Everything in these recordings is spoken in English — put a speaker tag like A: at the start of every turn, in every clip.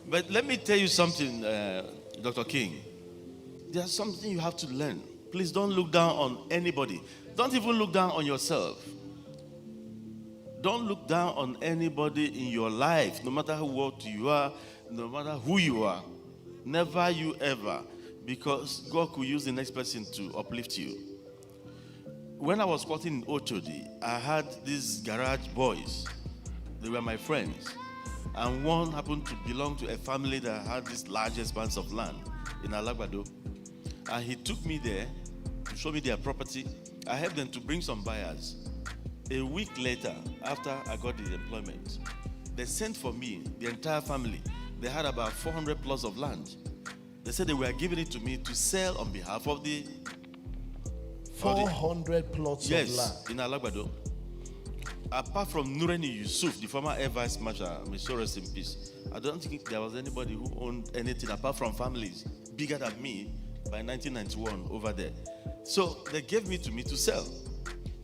A: But let me tell you something, Dr. King. There's something you have to learn. Please don't look down on anybody. Don't even look down on yourself. Don't look down on anybody in your life, no matter what you are, no matter who you are. Never you ever, because God could use the next person to uplift you. When I was working in Ochodi, I had these garage boys. They were my friends. And one happened to belong to a family that had this large expanse of land in Alagbado. And he took me there to show me their property. I helped them to bring some buyers. A week later, after I got the employment, they sent for me, the entire family. They had about 400 plots of land. They said they were giving it to me to sell on behalf of the
B: 400 plots of land.
A: Yes, in Alagbado. Apart from Nureni Yusuf, the former Air Vice Marshal, may so rest in peace, I don't think there was anybody who owned anything apart from families bigger than me by 1991 over there. So they gave me to sell.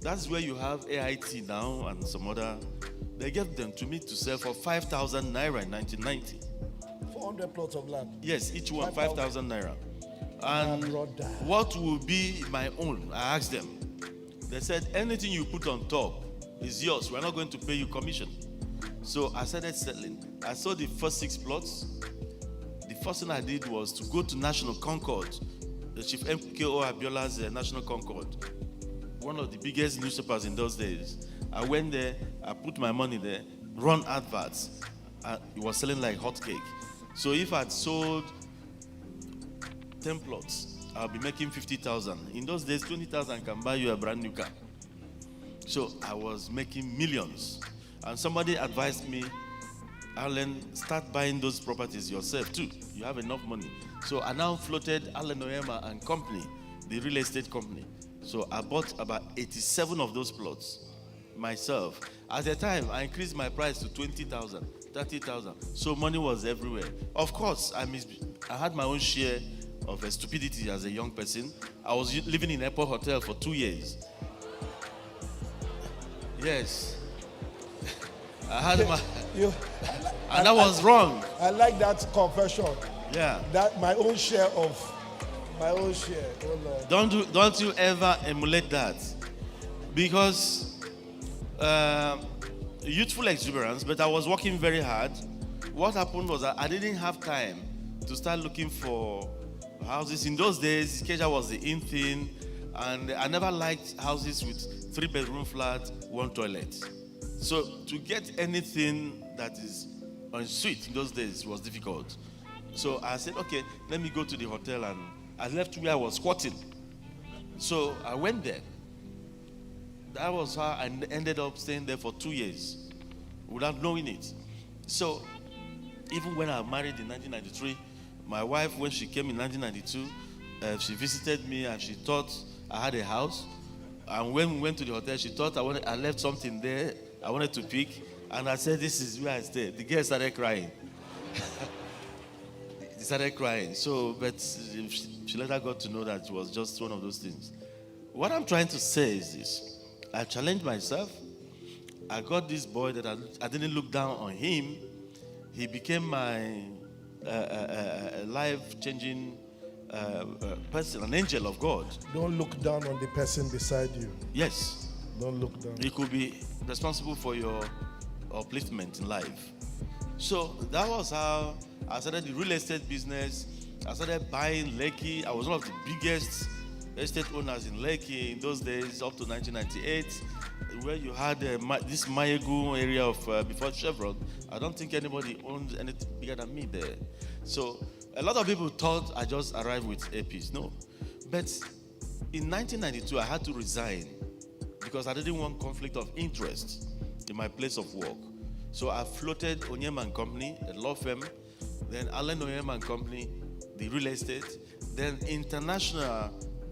A: That's where you have AIT now and some other. They gave them to me to sell for 5,000 naira in 1990.
B: 400 plots of land.
A: Yes, each one 5,000 naira. And what will be my own? I asked them. They said anything you put on top is yours. We're not going to pay you commission. So I started settling. I saw the first 6 plots. The first thing I did was to go to National Concord, the Chief MKO Abiola's National Concord, one of the biggest newspapers in those days. I went there, I put my money there, run adverts. It was selling like hotcake. So if I'd sold 10 plots, I'll be making 50,000. In those days, 20,000 can buy you a brand new car. So I was making millions. And somebody advised me, Alan, start buying those properties yourself too. You have enough money. So I now floated Alan Onyema and Company, the real estate company. So I bought about 87 of those plots myself. At the time, I increased my price to 20,000, 30,000. So money was everywhere. Of course, I had my own share of stupidity as a young person. I was living in Airport Hotel for 2 years. Yes. I had and that was wrong.
B: I like that confession.
A: Yeah.
B: That my own share. Oh Lord.
A: Don't you ever emulate that, because youthful exuberance. But I was working very hard. What happened was that I didn't have time to start looking for houses. In those days, Keja was the in thing, and I never liked houses with 3-bedroom flat, 1 toilet. So to get anything that is en suite in those days was difficult. So I said, okay, let me go to the hotel, and I left where I was squatting. So I went there. That was how I ended up staying there for 2 years without knowing it. So even when I married in 1993, my wife, when she came in 1992, she visited me and she thought I had a house. And when we went to the hotel, she thought I left something there I wanted to pick. And I said, this is where I stay. The girl started crying. She started crying. So, but she later got to know that it was just one of those things. What I'm trying to say is this. I challenged myself. I got this boy that I didn't look down on him. He became my life-changing person, an angel of God.
B: Don't look down on the person beside you.
A: Yes.
B: Don't look down.
A: He could be responsible for your upliftment in life. So that was how I started the real estate business. I started buying Lekki. I was one of the biggest estate owners in Lekki in those days, up to 1998, where you had this Mayegu area of before Chevron. I don't think anybody owned anything bigger than me there. So a lot of people thought I just arrived with APs. No. But in 1992, I had to resign because I didn't want conflict of interest in my place of work. So I floated Onyema and Company, a law firm, then Alan Onyema and Company, the real estate, then International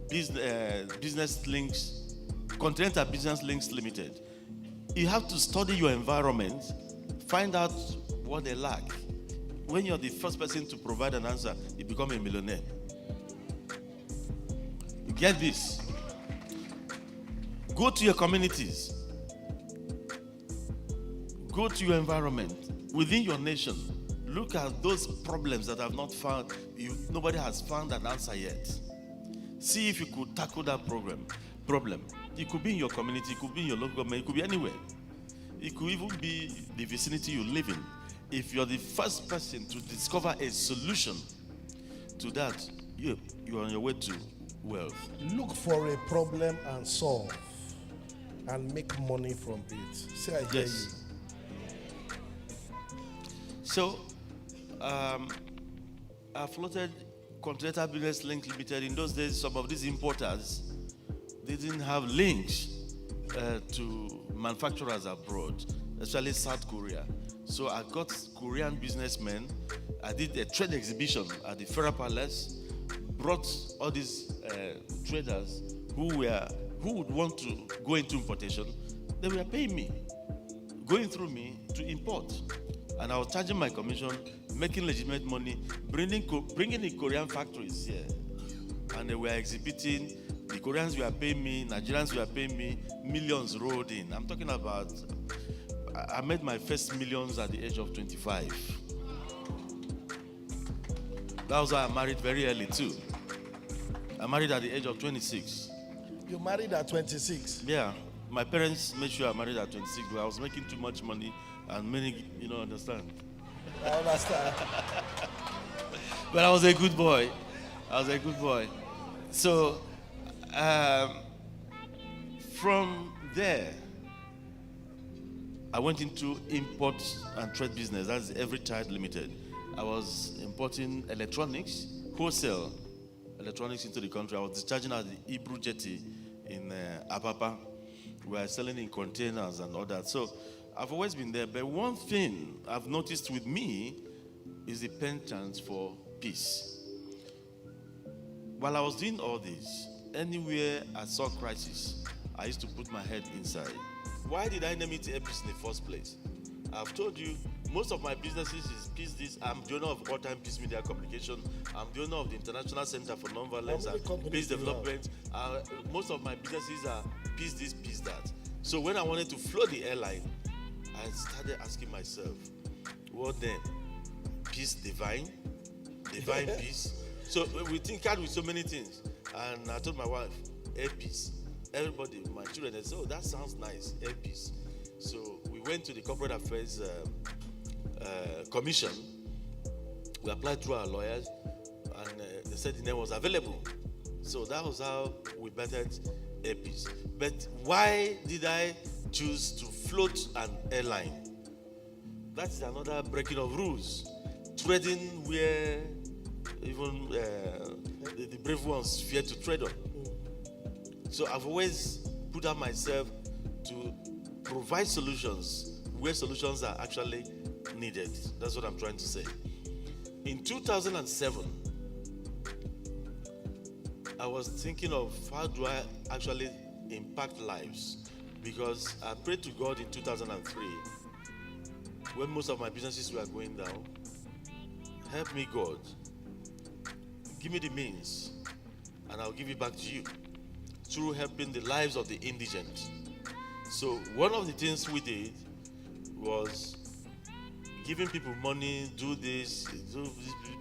A: Business Links, Continental Business Links Limited. You have to study your environment, find out what they lack. When you're the first person to provide an answer, you become a millionaire. You get this. Go to your communities. Go to your environment, within your nation. look at those problems that have not found, nobody has found an answer yet. See if you could tackle that problem. It could be in your community, it could be in your local government, it could be anywhere. It could even be the vicinity you live in. If you're the first person to discover a solution to that, you're on your way to wealth.
B: Look for a problem and solve, and make money from it. Say I hear
A: Yes.
B: you.
A: So, I floated Continental Business Link Limited. In those days, some of these importers, they didn't have links to manufacturers abroad, especially South Korea. So I got Korean businessmen. I did a trade exhibition at the Federal Palace, brought all these traders who would want to go into importation. They were paying me, going through me to import. And I was charging my commission, making legitimate money, bringing in Korean factories here. And they were exhibiting. The Koreans were paying me, Nigerians were paying me, millions rolled in. I'm talking about, I made my first millions at the age of 25. That was why I married very early too. I married at the age of 26.
B: You married at 26.
A: Yeah, my parents made sure I married at 26, but I was making too much money and many, understand.
B: I understand.
A: But I was a good boy. So, from there, I went into import and trade business. That's Every Child Limited. I was importing electronics, wholesale electronics into the country. I was discharging at the Hebrew Jetty in Apapa. We were selling in containers and all that. So I've always been there. But one thing I've noticed with me is the penchant for peace. While I was doing all this, anywhere I saw crisis, I used to put my head inside. Why did I name it Peace in the first place? I've told you, most of my businesses is Peace This. I'm the owner of All Time Peace Media Communication. I'm the owner of the International Center for Nonviolence and Peace Development. Most of my businesses are Peace This, Peace That. So when I wanted to float the airline, I started asking myself, what then? Peace divine? Divine peace? So we think hard with so many things. And I told my wife, air peace. Everybody, my children, they said, oh, that sounds nice, air peace. So we went to the Corporate Affairs Commission. We applied through our lawyers, and they said the name was available. So that was how we bettered air peace. But why did I choose to float an airline? That's another breaking of rules. Trading where even the brave ones fear to trade on. So I've always put out myself to provide solutions where solutions are actually needed. That's what I'm trying to say. In 2007, I was thinking of how do I actually impact lives, because I prayed to God in 2003 when most of my businesses were going down. Help me, God. Give me the means, and I'll give it back to you through helping the lives of the indigent. So one of the things we did was giving people money, do this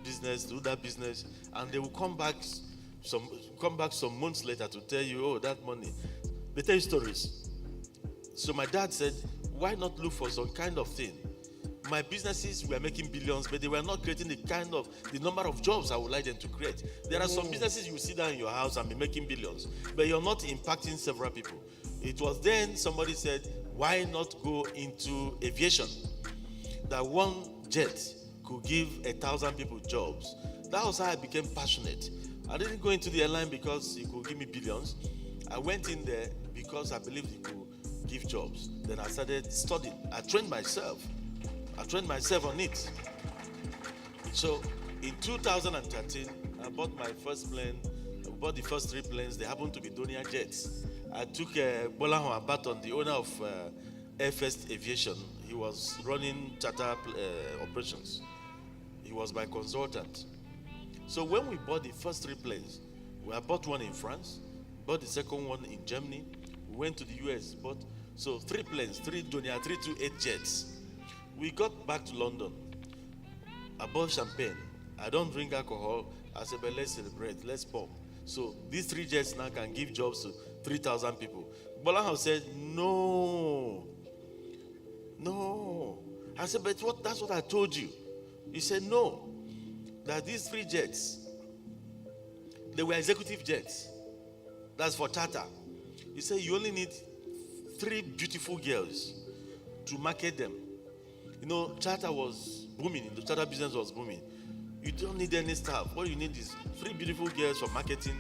A: business, do that business, and they will come back some months later to tell you, oh, that money. They tell you stories. So my dad said, why not look for some kind of thing? My businesses were making billions, but they were not creating the number of jobs I would like them to create. There are some businesses you sit down in your house and be making billions, but you're not impacting several people. It was then somebody said, why not go into aviation? That one jet could give 1,000 people jobs. That was how I became passionate. I didn't go into the airline because it could give me billions. I went in there because I believed it could give jobs. Then I started studying. I trained myself on it. So in 2013, I bought my first plane. I bought the first 3 planes. They happened to be Donia jets. I took Bolahon Abaton, the owner of Air First Aviation. He was running charter operations. He was my consultant. So when we bought the first 3 planes, I bought one in France, bought the second one in Germany. We went to the US, bought 3 planes, 3 Donia 328 jets. We got back to London. I bought champagne. I don't drink alcohol. I said, but let's celebrate, let's pop. So these 3 jets now can give jobs to 3,000 people. Bolanho said, no. I said, but that's what I told you. He said, no. That these 3 jets, they were executive jets. That's for charter. He said, you only need 3 beautiful girls to market them. You know, charter was booming. The charter business was booming. You don't need any staff. What you need is 3 beautiful girls for marketing.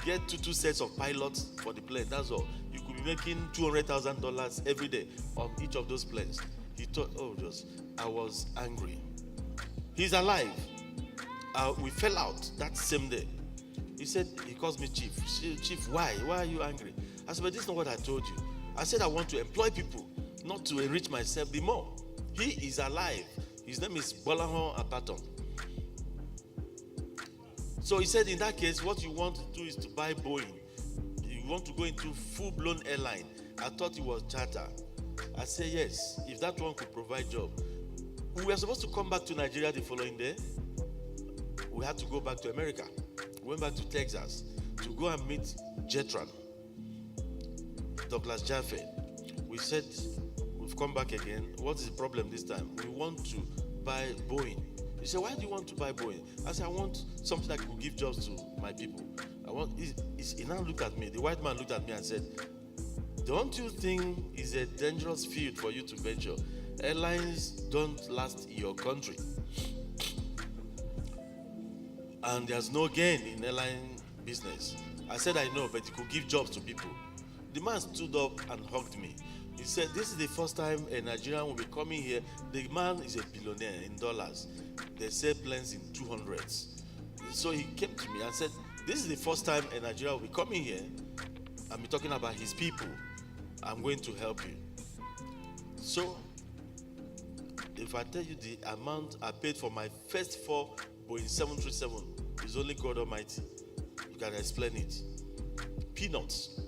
A: Get 2 sets of pilots for the plane. That's all. You could be making $200,000 every day on each of those planes. He thought, I was angry. He's alive. We fell out that same day. He said, he calls me chief. Chief, why? Why are you angry? I said, but this is not what I told you. I said I want to employ people, not to enrich myself the more. He is alive. His name is Bolanho Apaton. So he said, in that case, what you want to do is to buy Boeing. You want to go into full-blown airline. I thought it was charter. I said, yes, if that one could provide job. We were supposed to come back to Nigeria the following day. We had to go back to America. We went back to Texas to go and meet Jetran, Douglas Jaffe. We said, we've come back again. What is the problem this time? We want to buy Boeing. He said, why do you want to buy Boeing? I said, I want something that could give jobs to my people. He now looked at me. The white man looked at me and said, don't you think it's a dangerous field for you to venture? Airlines don't last in your country. And there's no gain in airline business. I said, I know, but it could give jobs to people. The man stood up and hugged me. He said, this is the first time a Nigerian will be coming here. The man is a billionaire in dollars. They sell planes in 200s. So he came to me and said, this is the first time a Nigerian will be coming here and be talking about his people. I'm going to help you. So, if I tell you the amount I paid for my first 4 Boeing 737, is only God Almighty. You can explain it. Peanuts.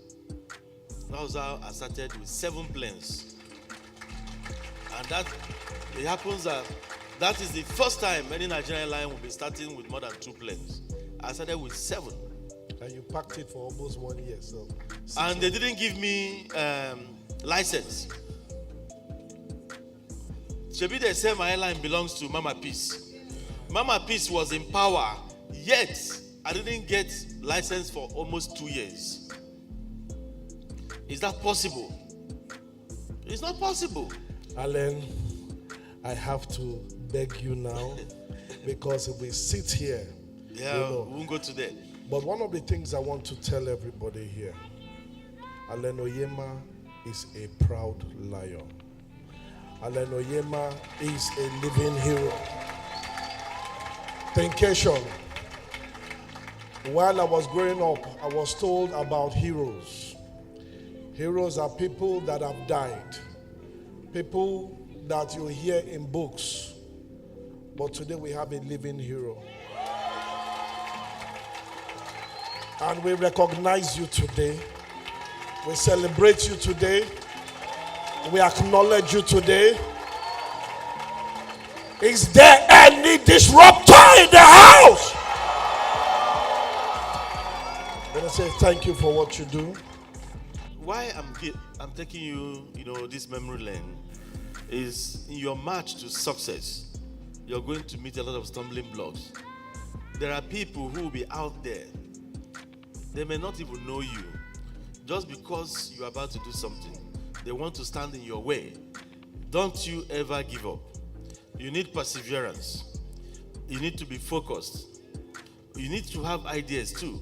A: That was how I started with 7 planes. And it happens that is the first time any Nigerian airline will be starting with more than 2 planes. I started with 7.
B: And you packed it for almost 1 year. So.
A: And they didn't give me license. Shebi, they say my airline belongs to Mama Peace. Mama Peace was in power, yet I didn't get license for almost 2 years. Is that possible? It's not possible.
B: Alan, I have to beg you now, because if we sit here,
A: we won't go to that.
B: But one of the things I want to tell everybody here, Alan Onyema is a proud lion. Alan Onyema is a living hero. Thinkation. While I was growing up, I was told about heroes. Heroes are people that have died. People that you hear in books. But today we have a living hero. And we recognize you today. We celebrate you today. We acknowledge you today. Is there any disruptor in the house? Let us say thank you for what you do.
A: Why I'm taking you, this memory lane is in your march to success. You're going to meet a lot of stumbling blocks. There are people who will be out there. They may not even know you. Just because you're about to do something, they want to stand in your way. Don't you ever give up. You need perseverance. You need to be focused. You need to have ideas too.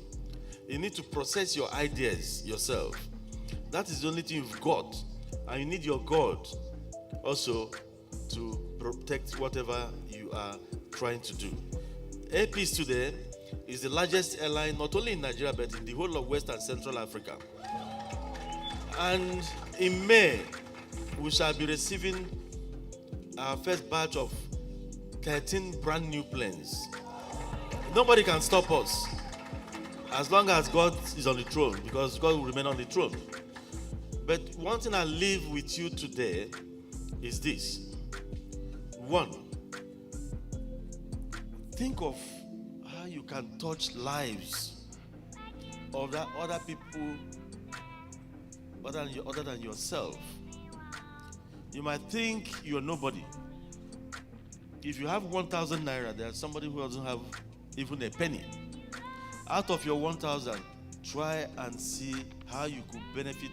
A: You need to process your ideas yourself. That is the only thing you've got. And you need your God also to protect whatever you are trying to do. Air Peace today is the largest airline not only in Nigeria but in the whole of West and Central Africa. And in May, we shall be receiving our first batch of 13 brand new planes. Nobody can stop us as long as God is on the throne, because God will remain on the throne. But one thing I leave with you today is this. 1, think of how you can touch lives of that other people other than yourself. You might think you're nobody. If you have 1,000 naira, there's somebody who doesn't have even a penny. Out of your 1,000, try and see how you could benefit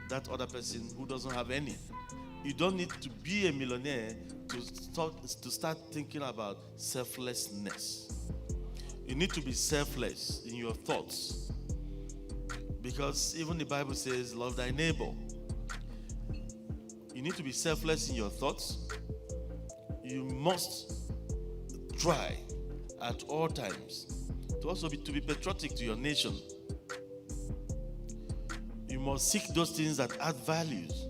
A: that other person who doesn't have any. You don't need to be a millionaire to start thinking about selflessness. You need to be selfless in your thoughts, because even the Bible says, love thy neighbor. You need to be selfless in your thoughts. You must try at all times to also be patriotic to your nation. You must seek those things that add values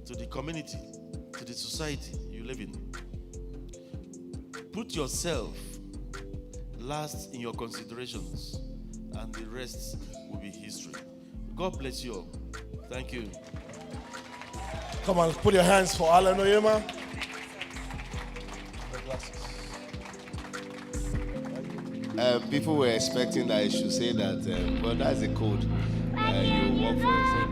A: to the community, to the society you live in. Put yourself last in your considerations, and the rest will be history. God bless you all. Thank you.
B: Come on, put your hands for Alan Onyema.
C: People were expecting that I should say that, but that's a code. You work for yourself.